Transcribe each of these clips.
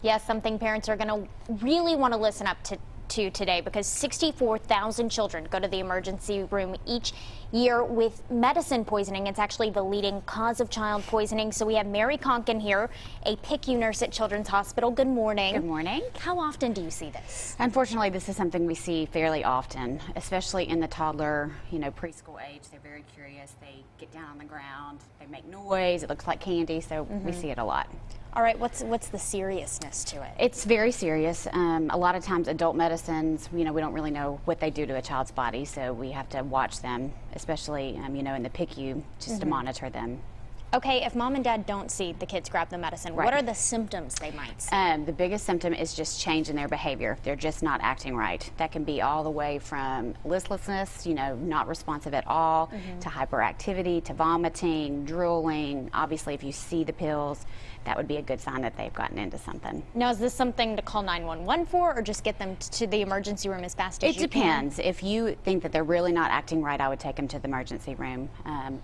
Yes, something parents are going to really want to listen up to today, because 64,000 children go to the emergency room each year with medicine poisoning. It's actually the leading cause of child poisoning. So we have Mary Conkin here, a PICU nurse at Children's Hospital. Good morning. Good morning. How often do you see this? Unfortunately, this is something we see fairly often, especially in the toddler, preschool age. They're very curious. They get down on the ground. They make noise. It looks like candy. So we see it a lot. All right, what's the seriousness to it? It's very serious. A lot of times adult medicines, we don't really know what they do to a child's body, so we have to watch them, especially, in the PICU, just to monitor them. Okay, if mom and dad don't see the kids grab the medicine, what are the symptoms they might see? The biggest symptom is just change in their behavior. They're just not acting right. That can be all the way from listlessness, not responsive at all, to hyperactivity, to vomiting, drooling. Obviously, if you see the pills, that would be a good sign that they've gotten into something. Now, is this something to call 911 for, or just get them to the emergency room as fast as you can? It depends. If you think that they're really not acting right, I would take them to the emergency room.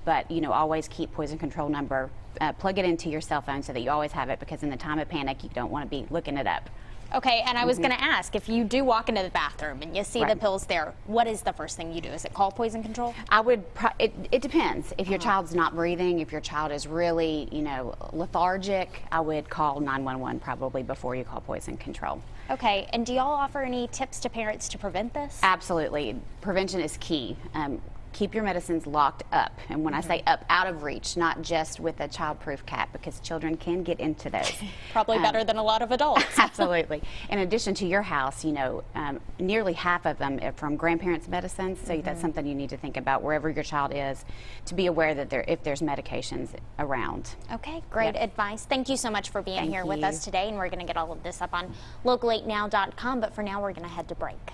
But, always keep poison control number. Plug it into your cell phone so that you always have it, because in the time of panic, you don't want to be looking it up. Okay, and I was going to ask, if you do walk into the bathroom and you see the pills there, what is the first thing you do? Is it call poison control? I would, it depends. If your child's not breathing, if your child is really, lethargic, I would call 911 probably before you call poison control. Okay, and do y'all offer any tips to parents to prevent this? Absolutely. Prevention is key. Keep your medicines locked up. And when I say up, out of reach, not just with a child-proof cap, because children can get into those. Probably better than a lot of adults. Absolutely. In addition to your house, nearly half of them are from grandparents' medicines, so that's something you need to think about wherever your child is, to be aware that if there's medications around. Okay, great advice. Thank you so much for being here with us today, and we're going to get all of this up on local8now.com, but for now we're going to head to break.